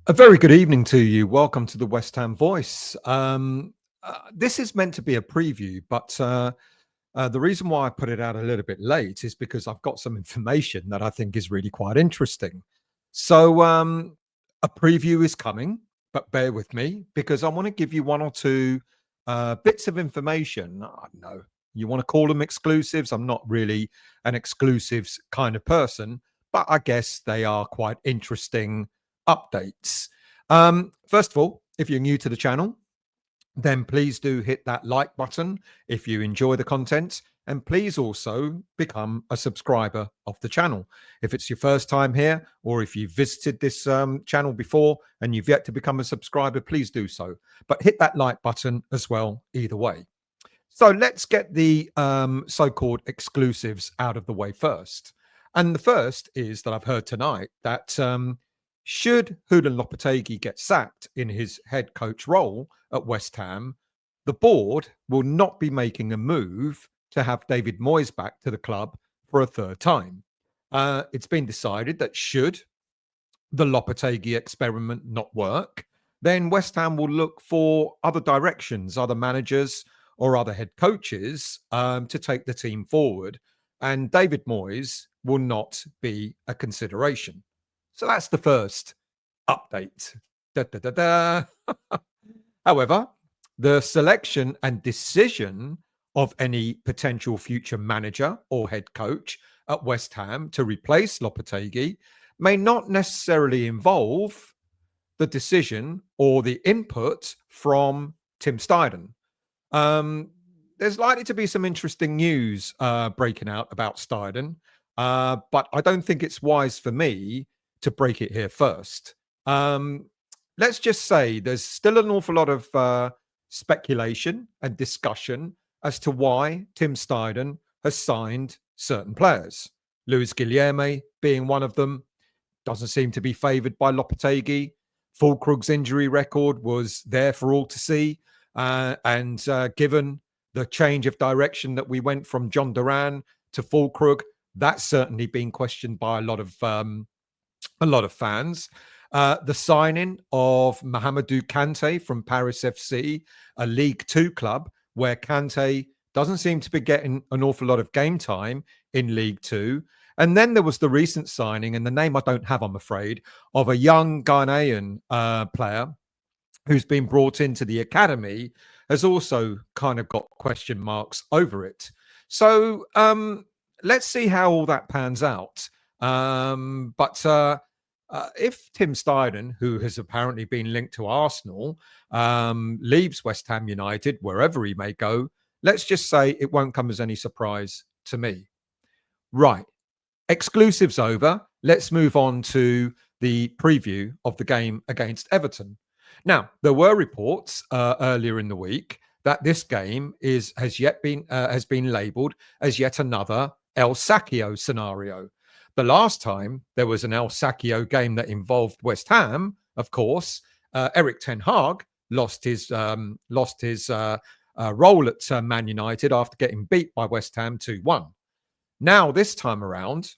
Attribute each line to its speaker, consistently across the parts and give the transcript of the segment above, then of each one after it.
Speaker 1: A very good evening to you. Welcome to the West Ham Voice. This is meant to be a preview, but the reason why I put it out a little bit late is because I've got some information that I think is really quite interesting. So, a preview is coming, but bear with me because I want to give you one or two bits of information. I don't know. You want to call them exclusives? I'm not really an exclusives kind of person, but I guess they are quite interesting updates. First of all, if you're new to the channel, then please do hit that like button if you enjoy the content. And please also become a subscriber of the channel. If it's your first time here, or if you've visited this channel before and you've yet to become a subscriber, please do so. But hit that like button as well, either way. So let's get the so-called exclusives out of the way first. And the first is that I've heard tonight that should Julen Lopetegui get sacked in his head coach role at West Ham, the board will not be making a move to have David Moyes back to the club for a third time. It's been decided that should the Lopetegui experiment not work, then West Ham will look for other directions, other managers or other head coaches to take the team forward. And David Moyes will not be a consideration. So that's the first update. Da, da, da, da. However, the selection and decision of any potential future manager or head coach at West Ham to replace Lopetegui may not necessarily involve the decision or the input from Tim Steidten. There's likely to be some interesting news breaking out about Steidten, but I don't think it's wise for me to break it here first. Let's just say there's still an awful lot of speculation and discussion as to why Tim Steidten has signed certain players. Luis Guilherme being one of them, doesn't seem to be favoured by Lopetegui. Fullkrug's injury record was there for all to see. And given the change of direction that we went from John Duran to Fullkrug, that's certainly been questioned by a lot of fans. The signing of Mohammed Kudus from Paris FC, a League Two club, where Kante doesn't seem to be getting an awful lot of game time in League Two. And then there was the recent signing, and the name I don't have, I'm afraid, of a young Ghanaian player who's been brought into the academy, has also kind of got question marks over it. So let's see how all that pans out. But if Tim Steidten, who has apparently been linked to Arsenal, leaves West Ham United, wherever he may go, let's just say it won't come as any surprise to me. Right. Exclusives over. Let's move on to the preview of the game against Everton. Now, there were reports earlier in the week that this game has been labelled as yet another El Sacchio scenario. The last time there was an El Sacchio game that involved West Ham, of course, Erik ten Hag lost his role at Man United after getting beat by West Ham 2-1. Now, this time around,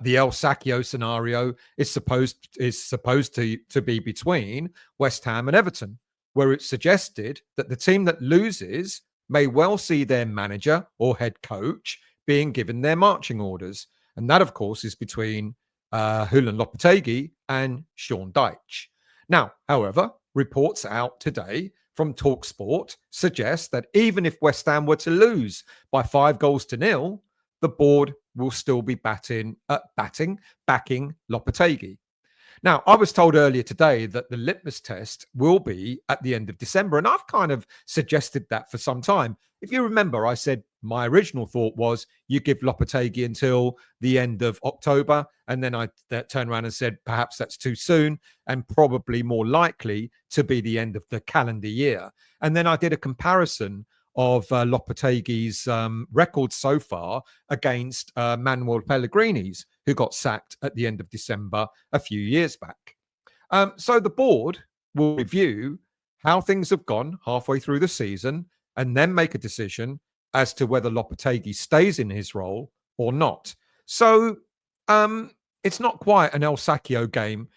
Speaker 1: the El Sacchio scenario is supposed to be between West Ham and Everton, where it's suggested that the team that loses may well see their manager or head coach being given their marching orders. And that, of course, is between Julen Lopetegui and Sean Dyche. Now, however, reports out today from TalkSport suggest that even if West Ham were to lose by 5-0, the board will still be backing Lopetegui. Now, I was told earlier today that the litmus test will be at the end of December, and I've kind of suggested that for some time. If you remember, I said my original thought was you give Lopetegui until the end of October, and then I turned around and said perhaps that's too soon and probably more likely to be the end of the calendar year. And then I did a comparison of Lopetegui's record so far against Manuel Pellegrini's, who got sacked at the end of December a few years back. So the board will review how things have gone halfway through the season and then make a decision as to whether Lopetegui stays in his role or not. So it's not quite an El Sacchio game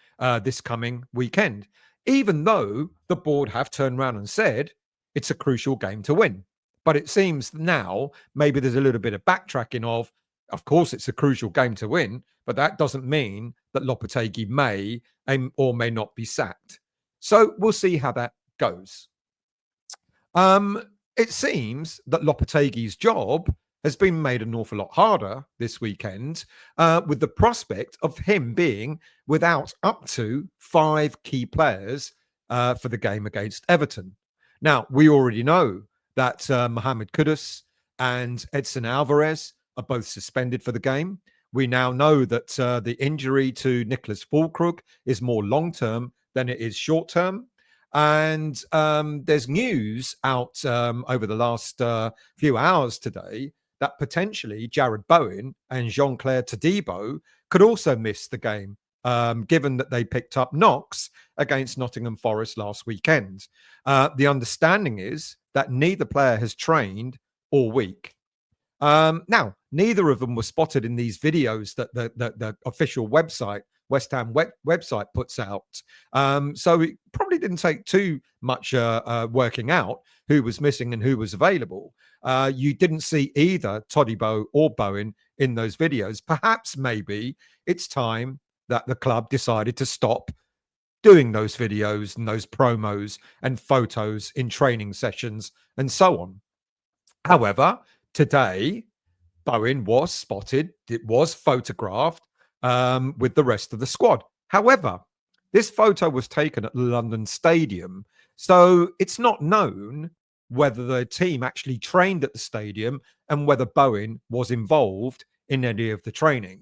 Speaker 1: this coming weekend, even though the board have turned around and said it's a crucial game to win. But it seems now maybe there's a little bit of backtracking of course, it's a crucial game to win, but that doesn't mean that Lopetegui may or may not be sacked. So we'll see how that goes. It seems that Lopetegui's job has been made an awful lot harder this weekend with the prospect of him being without up to 5 key players for the game against Everton. Now, we already know that Mohammed Kudus and Edson Alvarez are both suspended for the game. We now know that the injury to Niclas Fullkrug is more long-term than it is short-term. And there's news out over the last few hours today that potentially Jarrod Bowen and Jean-Clair Todibo could also miss the game, given that they picked up knocks against Nottingham Forest last weekend. The understanding is that neither player has trained all week. Now, neither of them were spotted in these videos that the official website, West Ham website, puts out. So it probably didn't take too much working out who was missing and who was available. You didn't see either Todibo or Bowen in those videos. Perhaps maybe it's time that the club decided to stop doing those videos and those promos and photos in training sessions and so on. However, today, Bowen was spotted. It was photographed with the rest of the squad. However, this photo was taken at the London Stadium, so it's not known whether the team actually trained at the stadium and whether Bowen was involved in any of the training.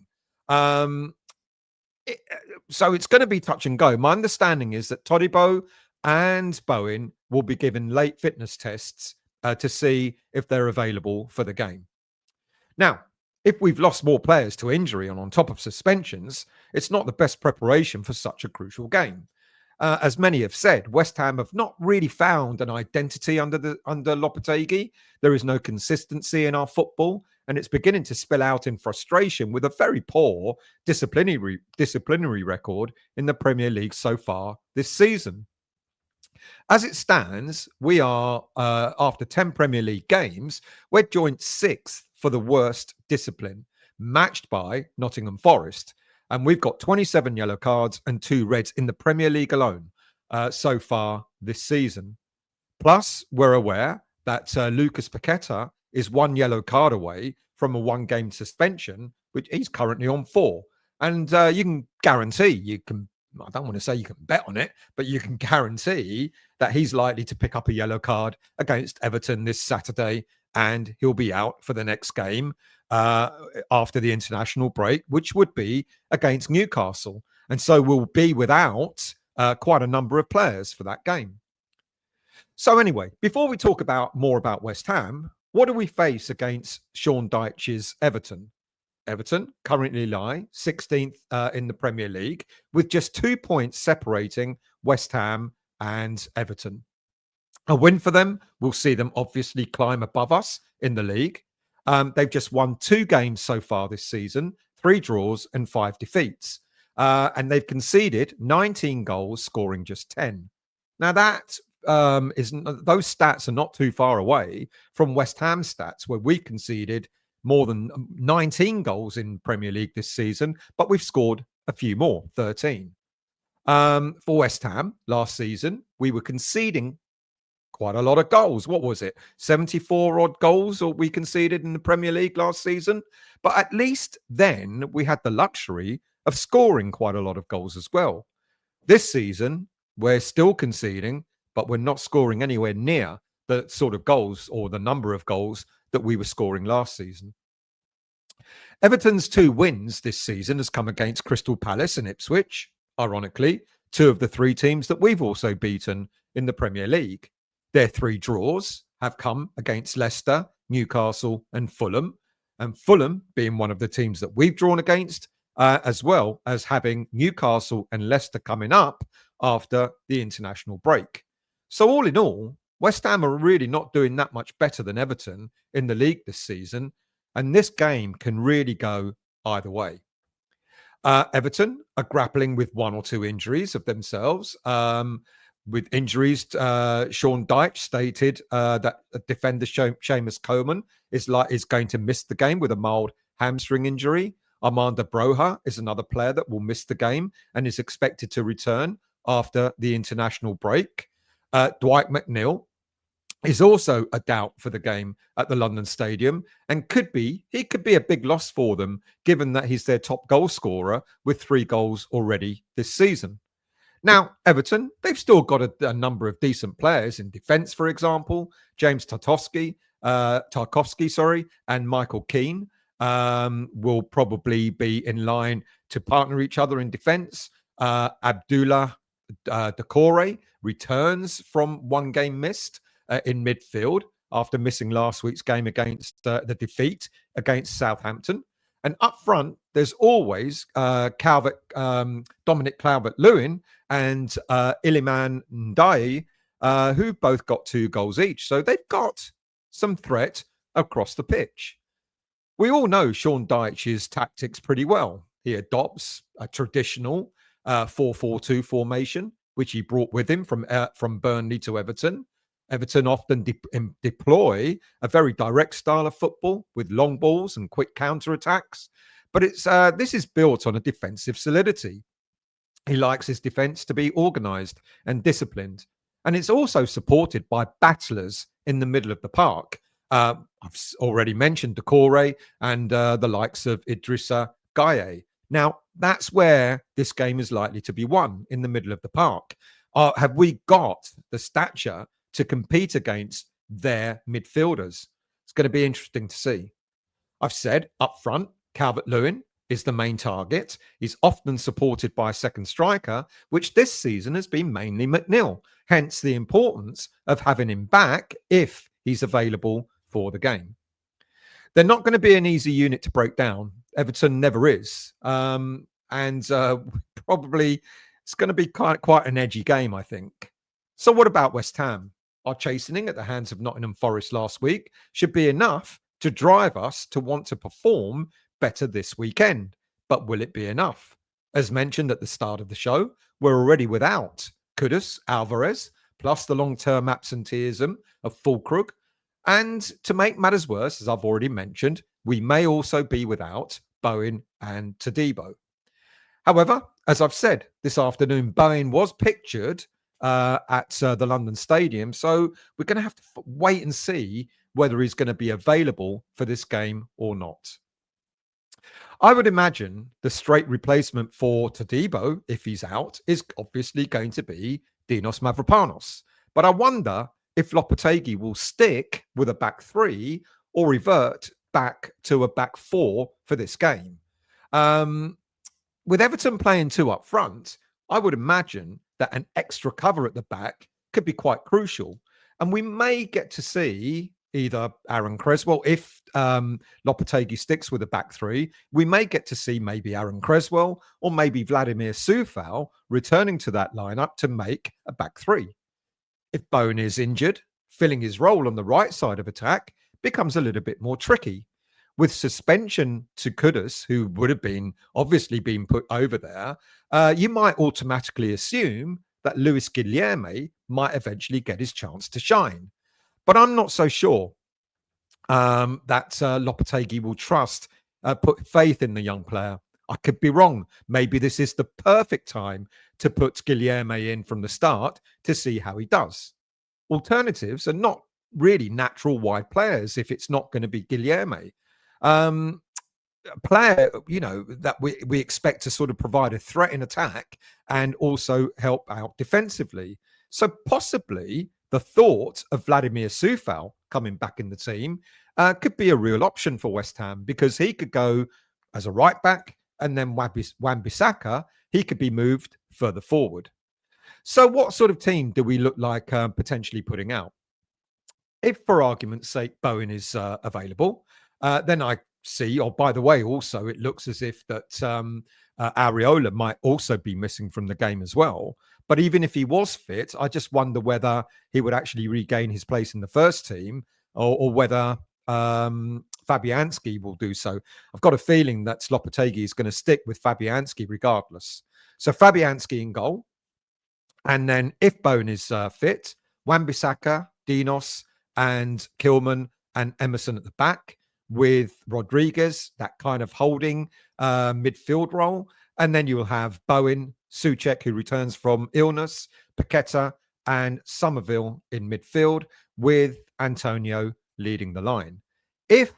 Speaker 1: So it's going to be touch and go. My understanding is that Todibo and Bowen will be given late fitness tests to see if they're available for the game. Now, if we've lost more players to injury and on top of suspensions, it's not the best preparation for such a crucial game. As many have said, West Ham have not really found an identity under Lopetegui. There is no consistency in our football, and it's beginning to spill out in frustration with a very poor disciplinary record in the Premier League so far this season. As it stands, we are, after 10 Premier League games, we're joint 6th for the worst discipline, matched by Nottingham Forest. And we've got 27 yellow cards and 2 reds in the Premier League alone so far this season. Plus, we're aware that Lucas Paqueta is 1 yellow card away from a 1-game suspension, which he's currently on 4. And you can guarantee, I don't want to say you can bet on it, but you can guarantee that he's likely to pick up a yellow card against Everton this Saturday, and he'll be out for the next game after the international break, which would be against Newcastle. And so we'll be without quite a number of players for that game. So anyway, before we talk more about West Ham, what do we face against Sean Dyche's Everton? Everton currently lie 16th in the Premier League with just 2 points separating West Ham and Everton. A win for them will see them obviously climb above us in the league. They've just won 2 games so far this season, 3 draws and 5 defeats. And they've conceded 19 goals, scoring just 10. Now that those stats are not too far away from West Ham stats, where we conceded more than 19 goals in Premier League this season, but we've scored a few more, 13. For West Ham last season, we were conceding quite a lot of goals. What was it? 74 odd goals or we conceded in the Premier League last season. But at least then we had the luxury of scoring quite a lot of goals as well. This season, we're still conceding, but we're not scoring anywhere near the sort of goals or the number of goals that we were scoring last season. Everton's 2 wins this season has come against Crystal Palace and Ipswich, ironically, 2 of the 3 teams that we've also beaten in the Premier League. Their 3 draws have come against Leicester, Newcastle and Fulham being one of the teams that we've drawn against, as well as having Newcastle and Leicester coming up after the international break. So all in all, West Ham are really not doing that much better than Everton in the league this season, and this game can really go either way. Everton are grappling with one or two injuries of themselves. With injuries, Sean Dyche stated that defender Seamus Coleman is going to miss the game with a mild hamstring injury. Armando Broja is another player that will miss the game and is expected to return after the international break. Dwight McNeil is also a doubt for the game at the London Stadium and could be a big loss for them, given that he's their top goal scorer with 3 goals already this season. Now, Everton, they've still got a number of decent players in defence, for example, James Tarkowski, and Michael Keane will probably be in line to partner each other in defence. Abdullah Decore returns from one game missed in midfield after missing last week's game against the defeat against Southampton. And up front, there's always Dominic Calvert-Lewin and Iliman Ndiaye, who've both got 2 goals each. So they've got some threat across the pitch. We all know Sean Dyche's tactics pretty well. He adopts a traditional 4-4-2 formation, which he brought with him from Burnley to Everton. Everton often deploy a very direct style of football with long balls and quick counter-attacks. But this is built on a defensive solidity. He likes his defence to be organised and disciplined. And it's also supported by battlers in the middle of the park. I've already mentioned Decore and the likes of Idrissa Gueye. Now, that's where this game is likely to be won, in the middle of the park. Have we got the stature to compete against their midfielders? It's going to be interesting to see. I've said up front, Calvert-Lewin is the main target. He's often supported by a second striker, which this season has been mainly McNeil. Hence the importance of having him back if he's available for the game. They're not going to be an easy unit to break down. Everton never is. Probably it's going to be quite an edgy game, I think. So what about West Ham? Our chastening at the hands of Nottingham Forest last week should be enough to drive us to want to perform better this weekend. But will it be enough? As mentioned at the start of the show, we're already without Kudus, Alvarez, plus the long-term absenteeism of Fullkrug. And to make matters worse, as I've already mentioned, we may also be without Bowen and Todibo. However, as I've said, this afternoon, Bowen was pictured at the London Stadium. So we're going to have to wait and see whether he's going to be available for this game or not. I would imagine the straight replacement for Todibo, if he's out, is obviously going to be Dinos Mavropanos. But I wonder if Lopetegui will stick with a back 3 or revert back to a back 4 for this game. With Everton playing 2 up front, I would imagine that an extra cover at the back could be quite crucial. And we may get to see either Aaron Cresswell, if Lopetegui sticks with a back 3, we may get to see maybe Aaron Cresswell or maybe Vladimir Coufal returning to that lineup to make a back 3. If Bowen is injured, filling his role on the right side of attack becomes a little bit more tricky. With suspension to Kudus, who would have obviously been put over there, you might automatically assume that Luis Guilherme might eventually get his chance to shine. But I'm not so sure that Lopetegui will put faith in the young player. I could be wrong. Maybe this is the perfect time to put Guilherme in from the start to see how he does. Alternatives are not really natural wide players if it's not going to be Guilherme. A player, that we expect to sort of provide a threat in attack and also help out defensively. So possibly the thought of Vladimir Coufal coming back in the team could be a real option for West Ham, because he could go as a right back, and then Wan-Bissaka, he could be moved further forward. So what sort of team do we look like potentially putting out? If, for argument's sake, Bowen is available, then I see, by the way, also it looks as if that Areola might also be missing from the game as well. But even if he was fit, I just wonder whether he would actually regain his place in the first team, or whether Fabianski will do so. I've got a feeling that Lopetegui is going to stick with Fabianski regardless. So Fabianski in goal. And then if Bowen is fit, Wan-Bissaka, Dinos, and Kilman and Emerson at the back, with Rodriguez, that kind of holding midfield role. And then you will have Bowen, Souček, who returns from illness, Paqueta, and Somerville in midfield, with Antonio leading the line. If,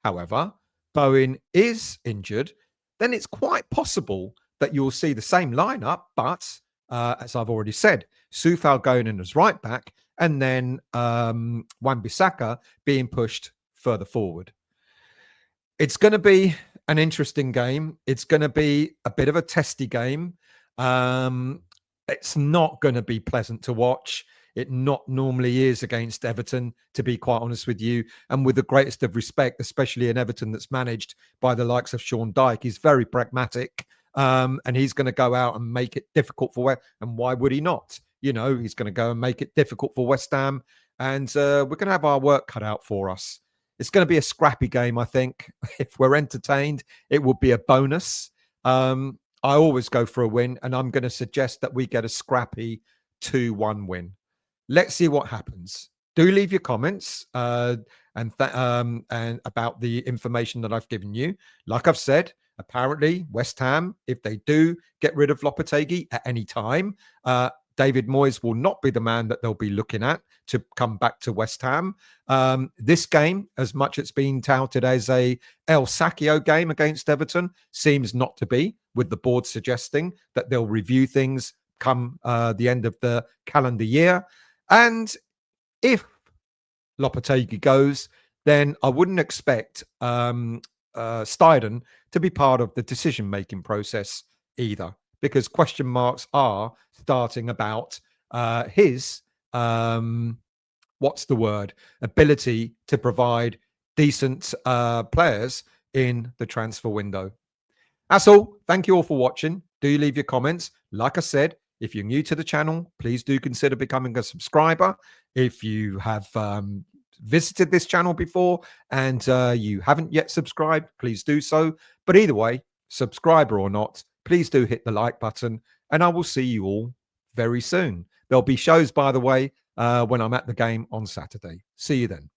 Speaker 1: however, Bowen is injured, then it's quite possible that you'll see the same lineup, but as I've already said, Soufal going in as right back, and then Wan-Bissaka being pushed further forward. It's going to be an interesting game. It's going to be a bit of a testy game. It's not going to be pleasant to watch. It not normally is against Everton, to be quite honest with you. And with the greatest of respect, especially in Everton that's managed by the likes of Sean Dyche, he's very pragmatic. And he's going to go out and make it difficult for West Ham. And why would he not? You know, he's going to go and make it difficult for West Ham. And we're going to have our work cut out for us. It's going to be a scrappy game, I think. If we're entertained, it will be a bonus. I always go for a win, and I'm going to suggest that we get a scrappy 2-1 win. Let's see what happens. Do leave your comments and about the information that I've given you. Like I've said, apparently West Ham, if they do get rid of Lopetegui at any time, David Moyes will not be the man that they'll be looking at to come back to West Ham. This game, as much as it's been touted as a El Sacchio game against Everton, seems not to be, with the board suggesting that they'll review things come the end of the calendar year. And if Lopetegui goes, then I wouldn't expect Steidten to be part of the decision-making process either, because question marks are starting about his ability to provide decent players in the transfer window. That's all. Thank you all for watching. Do leave your comments. Like I said, if you're new to the channel, please do consider becoming a subscriber. If you have visited this channel before and you haven't yet subscribed, please do so. But either way, subscriber or not, please do hit the like button, and I will see you all very soon. There'll be shows, by the way, when I'm at the game on Saturday. See you then.